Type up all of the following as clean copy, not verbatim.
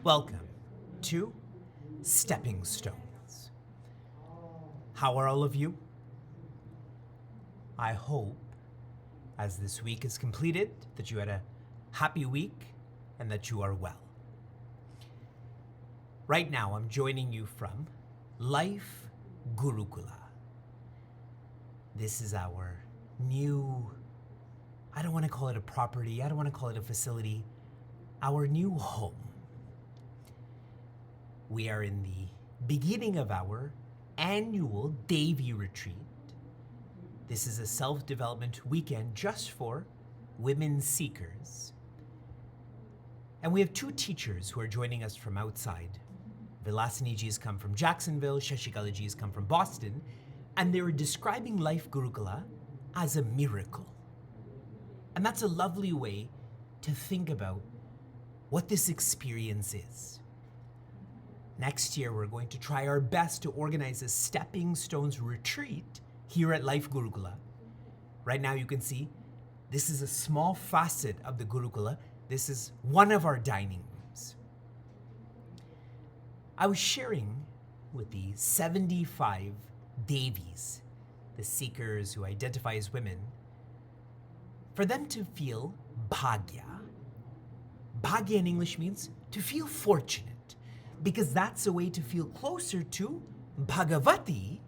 Welcome to Stepping Stones. How are all of you? I hope, as this week is completed, that you had a happy week and that you are well. Right now, I'm joining you from Life Gurukula. This is our new, I don't want to call it a property, I don't want to call it a facility, our new home. We are in the beginning of our annual Devi retreat. This is a self-development weekend just for women seekers. And we have two teachers who are joining us from outside. Vilasini ji has come from Jacksonville, Shashikala ji has come from Boston, and they were describing Life Gurukula as a miracle. And that's a lovely way to think about what this experience is. Next year, we're going to try our best to organize a Stepping Stones retreat here at Life Gurukula. Right now, you can see this is a small facet of the Gurukula. This is one of our dining rooms. I was sharing with the 75 Devis, the seekers who identify as women, for them to feel bhagya. Bhagya in English means to feel fortunate, because that's a way to feel closer to Bhagavati,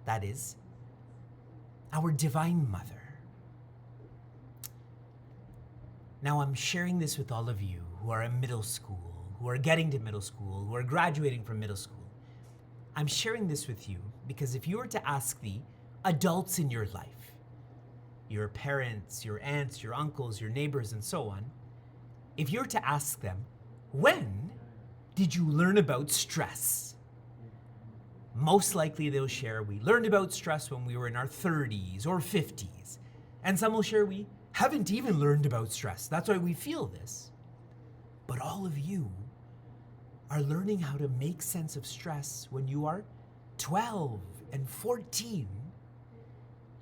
that is, our Divine Mother. Now I'm sharing this with all of you who are in middle school, who are getting to middle school, who are graduating from middle school. I'm sharing this with you because if you were to ask the adults in your life, your parents, your aunts, your uncles, your neighbors, and so on, if you were to ask them, when did you learn about stress? Most likely they'll share, we learned about stress when we were in our 30s or 50s. And some will share, we haven't even learned about stress. That's why we feel this. But all of you are learning how to make sense of stress when you are 12 and 14.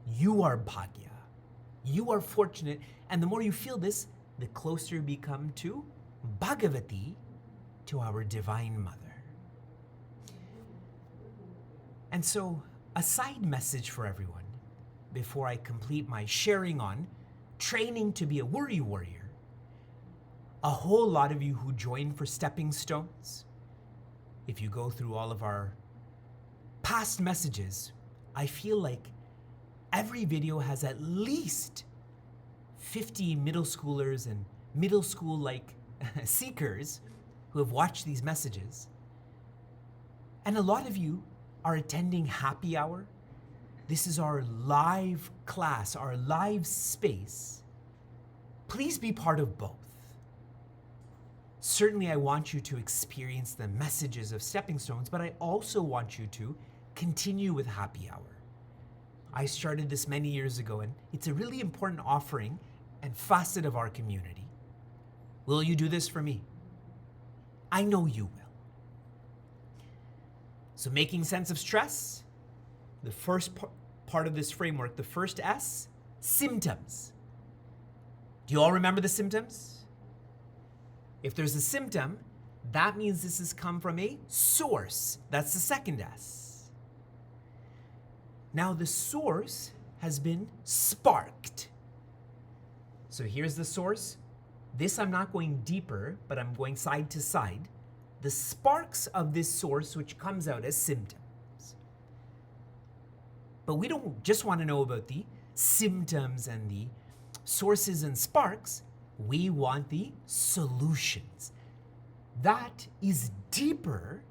You are bhagya. You are fortunate. And the more you feel this, the closer you become to Bhagavati, to our Divine Mother. And so, a side message for everyone before I complete my sharing on training to be a worry warrior. A whole lot of you who join for Stepping Stones, if you go through all of our past messages, I feel like every video has at least 50 middle schoolers and middle school-like seekers who have watched these messages. And a lot of you are attending happy hour. This is our live class, our live space. Please be part of both. Certainly I want you to experience the messages of Stepping Stones, but I also want you to continue with happy hour. I started this many years ago, and it's a really important offering and facet of our community. Will you do this for me? I know you will. So making sense of stress, the first part of this framework, the first S, symptoms. Do you all remember the symptoms? If there's a symptom, that means this has come from a source. That's the second S. Now the source has been sparked. So here's the source. This I'm not going deeper, but I'm going side to side. The sparks of this source which comes out as symptoms. But we don't just want to know about the symptoms and the sources and sparks. We want the solutions. That is deeper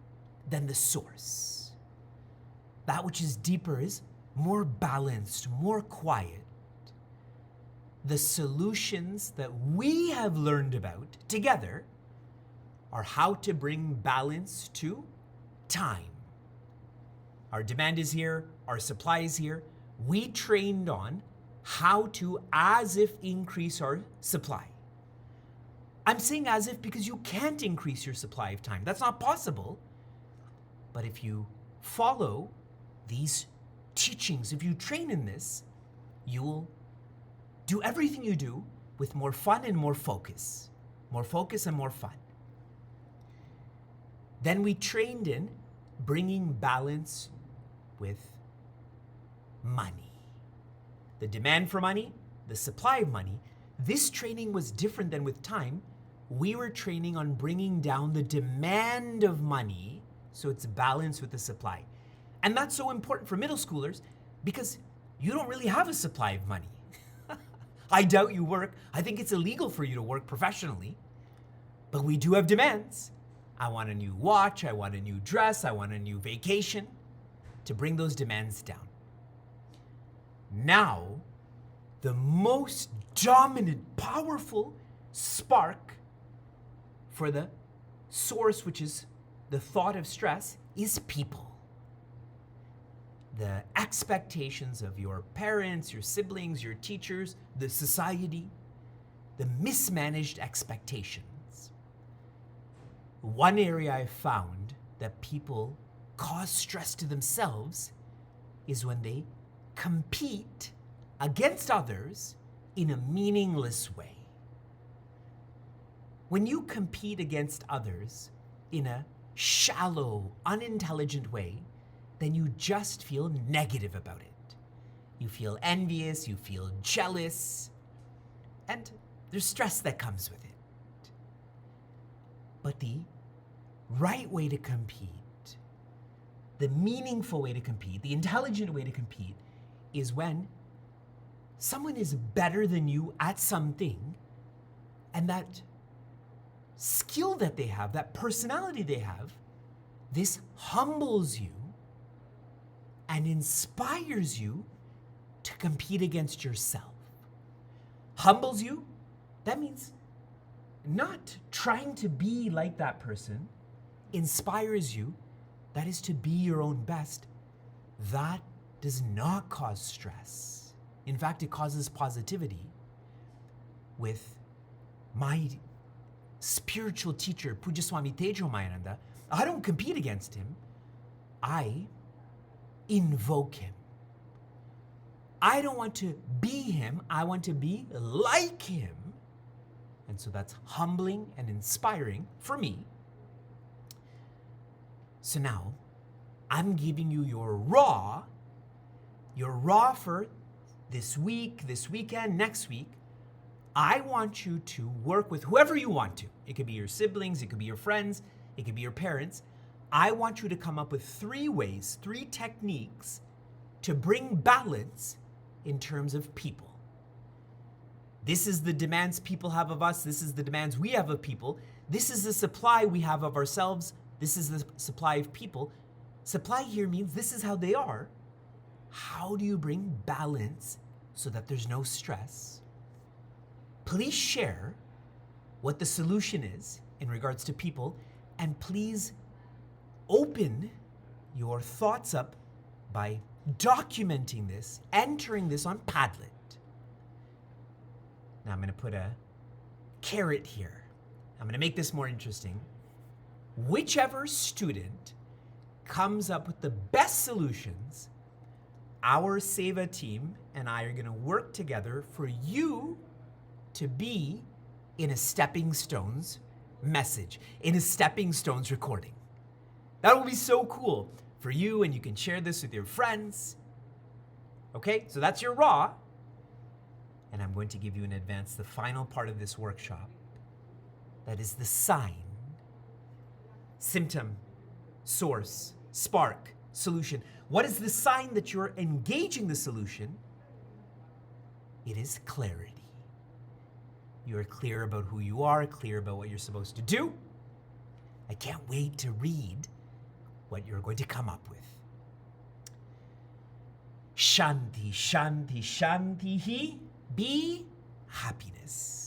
than the source. That which is deeper is more balanced, more quiet. The solutions that we have learned about together are how to bring balance to time. Our demand is here, our supply is here. We trained on how to as if increase our supply. I'm saying as if because you can't increase your supply of time. That's not possible. But if you follow these teachings, if you train in this, you will do everything you do with more fun and more focus. More focus and more fun. Then we trained in bringing balance with money. The demand for money, the supply of money. This training was different than with time. We were training on bringing down the demand of money so it's balanced with the supply. And that's so important for middle schoolers because you don't really have a supply of money. I doubt you work. I think it's illegal for you to work professionally. But we do have demands. I want a new watch, I want a new dress, I want a new vacation, to bring those demands down. Now, the most dominant, powerful spark for the source, which is the thought of stress, is people. The expectations of your parents, your siblings, your teachers, the society, the mismanaged expectations. One area I've found that people cause stress to themselves is when they compete against others in a meaningless way. When you compete against others in a shallow, unintelligent way, then you just feel negative about it. You feel envious, you feel jealous, and there's stress that comes with it. But the right way to compete, the meaningful way to compete, the intelligent way to compete is when someone is better than you at something, and that skill that they have, that personality they have, this humbles you and inspires you to compete against yourself. Humbles you, that means not trying to be like that person. Inspires you, that is to be your own best. That does not cause stress. In fact, it causes positivity. With my spiritual teacher, Pujya Swami Tejomayananda, I don't compete against him. I invoke him. I don't want to be him. I want to be like him. And so that's humbling and inspiring for me. So now, I'm giving you your raw for this week, this weekend, next week. I want you to work with whoever you want to. It could be your siblings, it could be your friends, it could be your parents. I want you to come up with 3 ways, 3 techniques to bring balance in terms of people. This is the demands people have of us. This is the demands we have of people. This is the supply we have of ourselves. This is the supply of people. Supply here means this is how they are. How do you bring balance so that there's no stress? Please share what the solution is in regards to people, and please open your thoughts up by documenting this, entering this on Padlet. Now I'm going to put a carrot here. I'm going to make this more interesting. Whichever student comes up with the best solutions, our Seva team and I are going to work together for you to be in a Stepping Stones message, in a Stepping Stones recording. That will be so cool for you, and you can share this with your friends. Okay, so that's your raw. And I'm going to give you in advance the final part of this workshop. That is the sign, symptom, source, spark, solution. What is the sign that you're engaging the solution? It is clarity. You're clear about who you are, clear about what you're supposed to do. I can't wait to read what you're going to come up with. Shanti, Shanti, Shanti, be happiness.